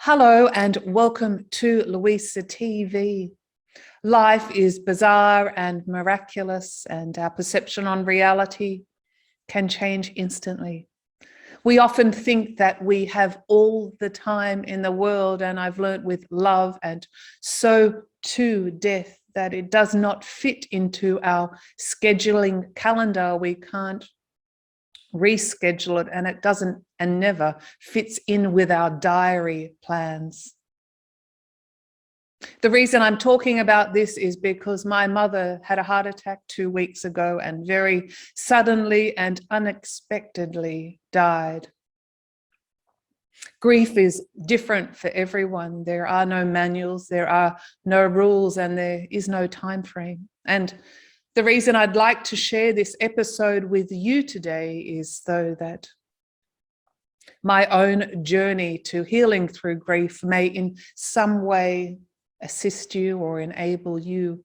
Hello and welcome to Luisa TV. Life is bizarre and miraculous, and our perception on reality can change instantly. We often think that we have all the time in the world, and I've learned with love and so too death that it does not fit into our scheduling calendar. We can't reschedule it, and it doesn't and never fits in with our diary plans. The reason I'm talking about this is because my mother had a heart attack 2 weeks ago and very suddenly and unexpectedly died. Grief is different for everyone. There are no manuals, there are no rules, and there is no time frame. And the reason I'd like to share this episode with you today is so that my own journey to healing through grief may in some way assist you or enable you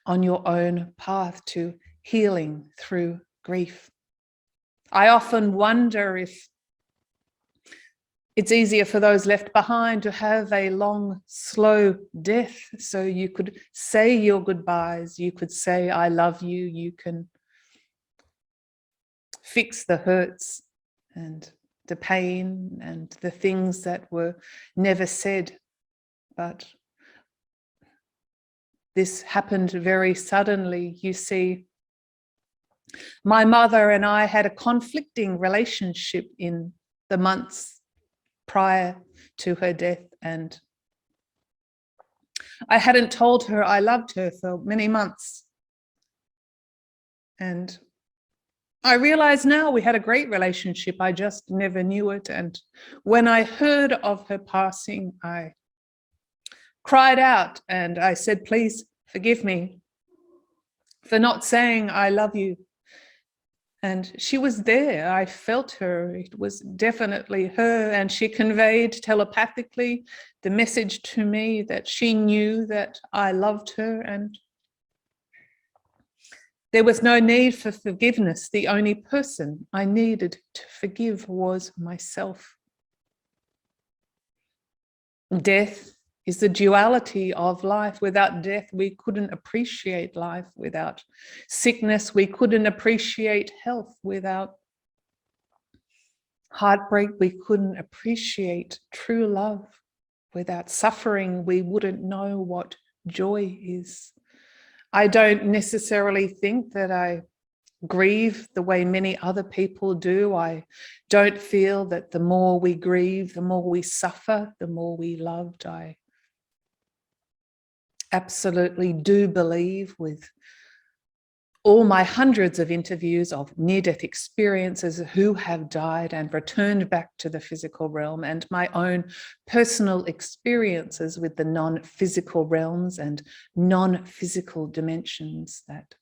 on your own path to healing through grief. I often wonder if it's easier for those left behind to have a long, slow death, so you could say your goodbyes, you could say, I love you, you can fix the hurts and the pain and the things that were never said. But this happened very suddenly. You see, my mother and I had a conflicting relationship in the months prior to her death, and I hadn't told her I loved her for many months. And I realize now we had a great relationship. I just never knew it. And when I heard of her passing, I cried out and I said, please forgive me for not saying I love you. And she was there. I felt her. It was definitely her. And she conveyed telepathically the message to me that she knew that I loved her, and there was no need for forgiveness. The only person I needed to forgive was myself. Death is the duality of life. Without death, we couldn't appreciate life. Without sickness, we couldn't appreciate health. Without heartbreak, we couldn't appreciate true love. Without suffering, we wouldn't know what joy is. I don't necessarily think that I grieve the way many other people do. I don't feel that the more we grieve, the more we suffer, the more we loved. I absolutely do believe, with all my hundreds of interviews of near-death experiences who have died and returned back to the physical realm, and my own personal experiences with the non-physical realms and non-physical dimensions, that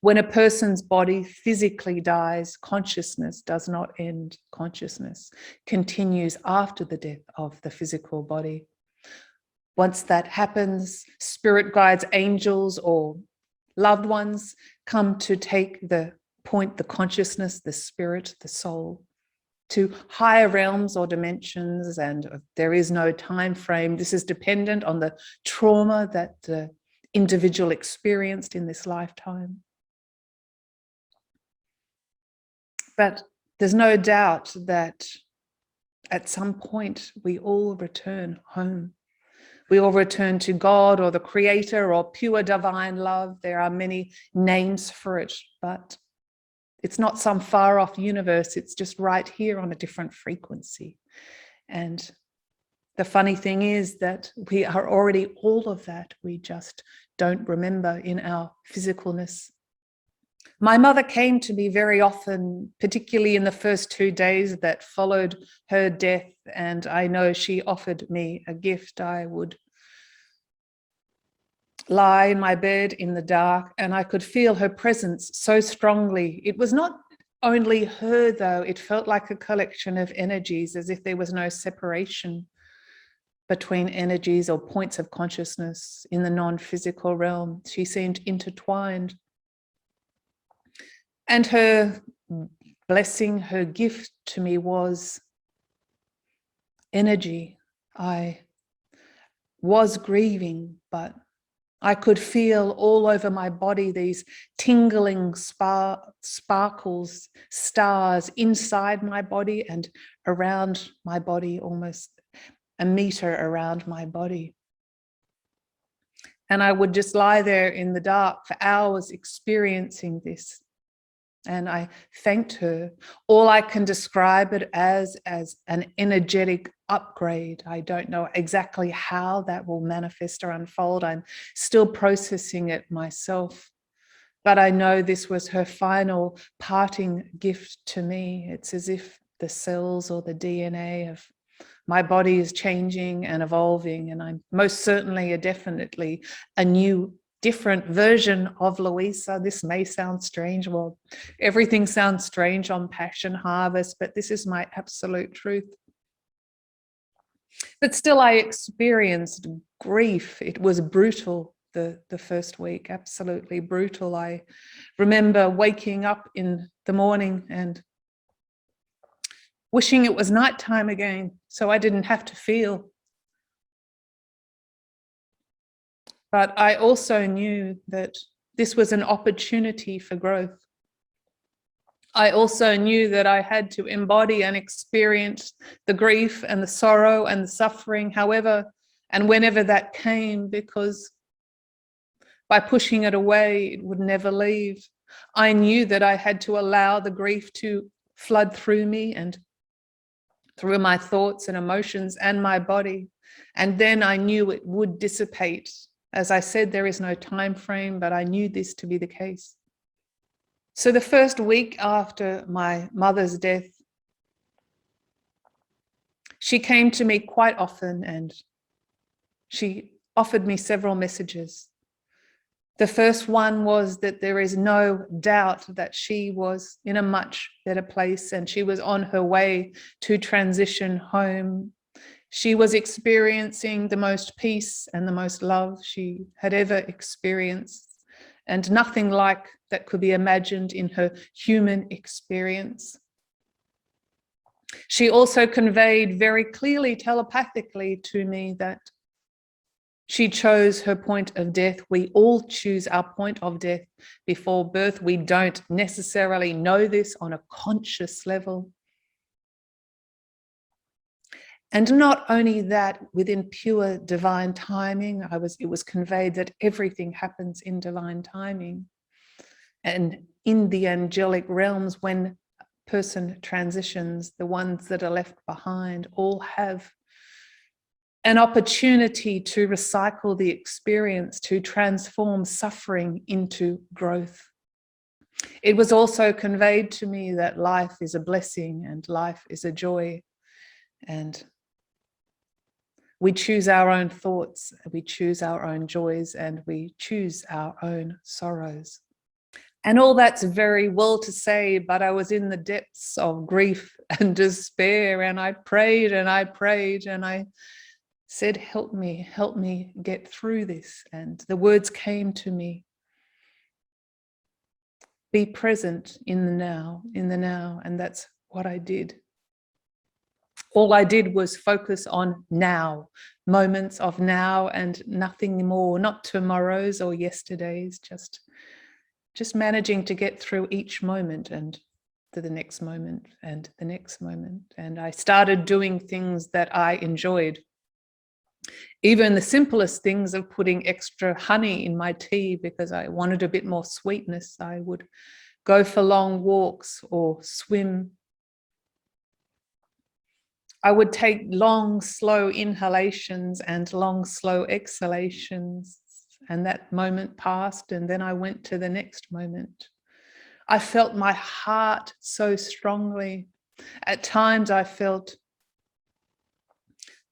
when a person's body physically dies, consciousness does not end. Consciousness continues after the death of the physical body. Once that happens, spirit guides, angels, or loved ones come to take the point, the consciousness, the spirit, the soul, to higher realms or dimensions, and there is no time frame. This is dependent on the trauma that the individual experienced in this lifetime. But there's no doubt that at some point we all return home. We all return to God or the Creator or pure divine love. There are many names for it, but it's not some far off universe. It's just right here on a different frequency. And the funny thing is that we are already all of that. We just don't remember in our physicalness. My mother came to me very often, particularly in the first 2 days that followed her death, and I know she offered me a gift. I would lie in my bed in the dark and I could feel her presence so strongly. It was not only her though, it felt like a collection of energies, as if there was no separation between energies or points of consciousness in the non-physical realm. She seemed intertwined. And her blessing, her gift to me was energy. I was grieving, but I could feel all over my body these tingling sparkles, stars inside my body and around my body, almost a meter around my body. And I would just lie there in the dark for hours experiencing this. And I thanked her. All I can describe it as an energetic upgrade. I don't know exactly how that will manifest or unfold. I'm still processing it myself. But I know this was her final parting gift to me. It's as if the cells or the DNA of my body is changing and evolving, and I'm most certainly definitely a new, different version of Luisa. This may sound strange. Well, everything sounds strange on Passion Harvest, but this is my absolute truth. But still, I experienced grief. It was brutal the first week, absolutely brutal. I remember waking up in the morning and wishing it was nighttime again so I didn't have to feel. But I also knew that this was an opportunity for growth. I also knew that I had to embody and experience the grief and the sorrow and the suffering, however and whenever that came, because by pushing it away, it would never leave. I knew that I had to allow the grief to flood through me and through my thoughts and emotions and my body. And then I knew it would dissipate. As I said, there is no time frame, but I knew this to be the case. So the first week after my mother's death, she came to me quite often and she offered me several messages. The first one was that there is no doubt that she was in a much better place and she was on her way to transition home. She was experiencing the most peace and the most love she had ever experienced, and nothing like that could be imagined in her human experience. She also conveyed very clearly, telepathically to me, that she chose her point of death. We all choose our point of death before birth. We don't necessarily know this on a conscious level. And not only that, within pure divine timing, it was conveyed that everything happens in divine timing. And in the angelic realms, when a person transitions, the ones that are left behind all have an opportunity to recycle the experience, to transform suffering into growth. It was also conveyed to me that life is a blessing and life is a joy, and we choose our own thoughts, we choose our own joys, and we choose our own sorrows. And all that's very well to say, but I was in the depths of grief and despair, and I prayed and I prayed and I said, help me get through this. And the words came to me: be present in the now, in the now. And that's what I did. All I did was focus on now, moments of now and nothing more, not tomorrow's or yesterday's, just managing to get through each moment and to the next moment and the next moment. And I started doing things that I enjoyed. Even the simplest things of putting extra honey in my tea because I wanted a bit more sweetness. I would go for long walks or swim. I would take long, slow inhalations and long, slow exhalations. And that moment passed, and then I went to the next moment. I felt my heart so strongly. At times I felt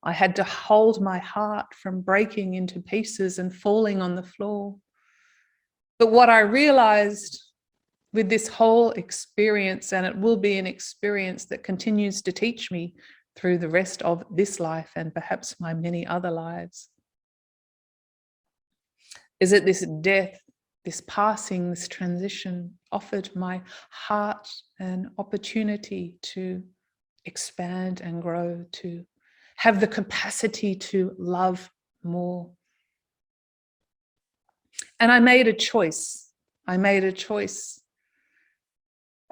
I had to hold my heart from breaking into pieces and falling on the floor. But what I realized with this whole experience, and it will be an experience that continues to teach me through the rest of this life and perhaps my many other lives, is that this death, this passing, this transition offered my heart an opportunity to expand and grow, to have the capacity to love more. And I made a choice. I made a choice.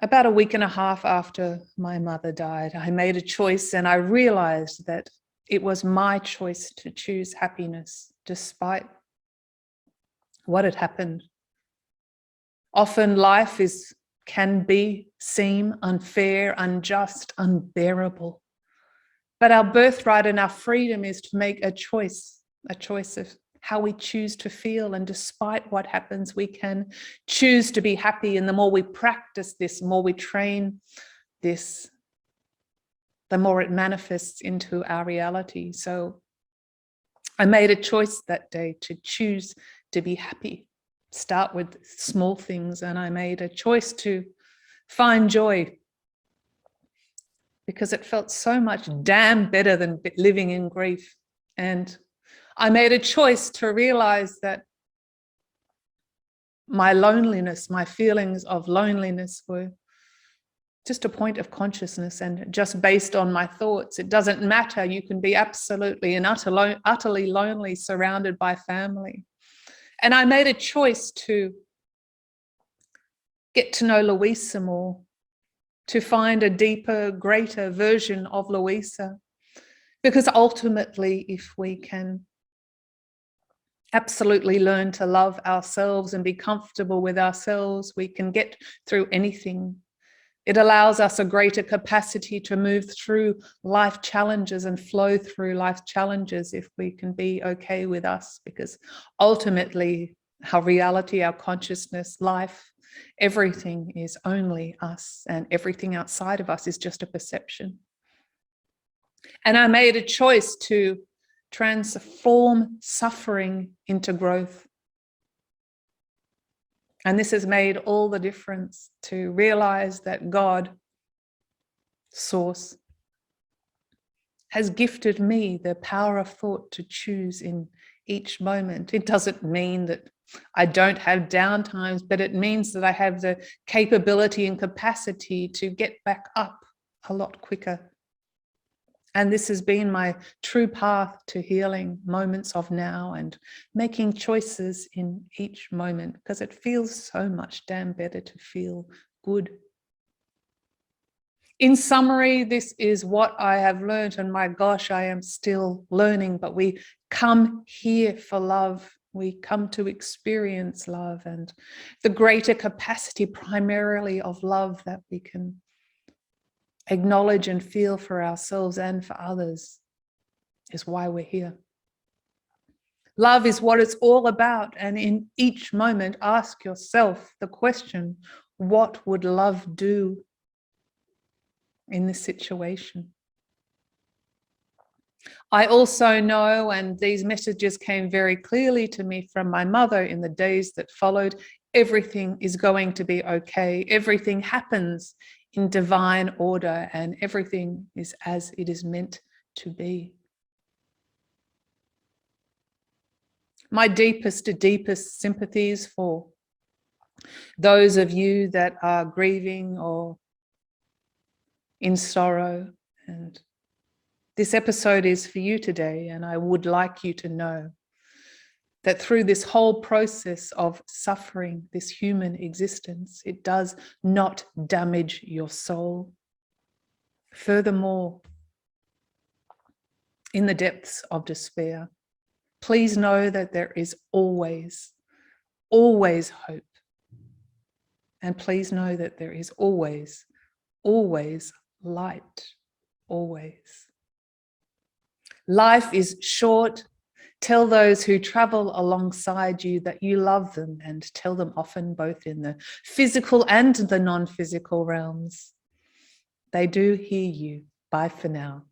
About a week and a half after my mother died, I made a choice, and I realized that it was my choice to choose happiness despite what had happened. Often life can seem unfair, unjust, unbearable. But our birthright and our freedom is to make a choice of how we choose to feel. And despite what happens, we can choose to be happy. And the more we practice this, the more we train this, the more it manifests into our reality. So I made a choice that day to choose to be happy. Start with small things. And I made a choice to find joy, because it felt so much damn better than living in grief. And I made a choice to realize that my loneliness, my feelings of loneliness were just a point of consciousness and just based on my thoughts. It doesn't matter. You can be absolutely and utterly lonely, surrounded by family. And I made a choice to get to know Luisa more, to find a deeper, greater version of Luisa. Because ultimately, if we can absolutely learn to love ourselves and be comfortable with ourselves, we can get through anything. It allows us a greater capacity to move through life challenges and flow through life challenges if we can be okay with us, because ultimately our reality, our consciousness, life, everything is only us, and everything outside of us is just a perception. And I made a choice to transform suffering into growth. And this has made all the difference, to realize that God, Source, has gifted me the power of thought to choose in each moment. It doesn't mean that I don't have down times, but it means that I have the capability and capacity to get back up a lot quicker. And this has been my true path to healing, moments of now, and making choices in each moment, because it feels so much damn better to feel good. In summary, this is what I have learned, and my gosh, I am still learning, but we come here for love. We come to experience love, and the greater capacity primarily of love that we can acknowledge and feel for ourselves and for others is why we're here. Love is what it's all about. And in each moment, ask yourself the question, what would love do in this situation? I also know, and these messages came very clearly to me from my mother in the days that followed, everything is going to be okay. Everything happens in divine order, and everything is as it is meant to be. My deepest sympathies for those of you that are grieving or in sorrow. And this episode is for you today, and I would like you to know that through this whole process of suffering, this human existence, it does not damage your soul. Furthermore, in the depths of despair, please know that there is always hope. And please know that there is always light, always. Life is short. Tell those who travel alongside you that you love them, and tell them often, both in the physical and the non-physical realms. They do hear you. Bye for now.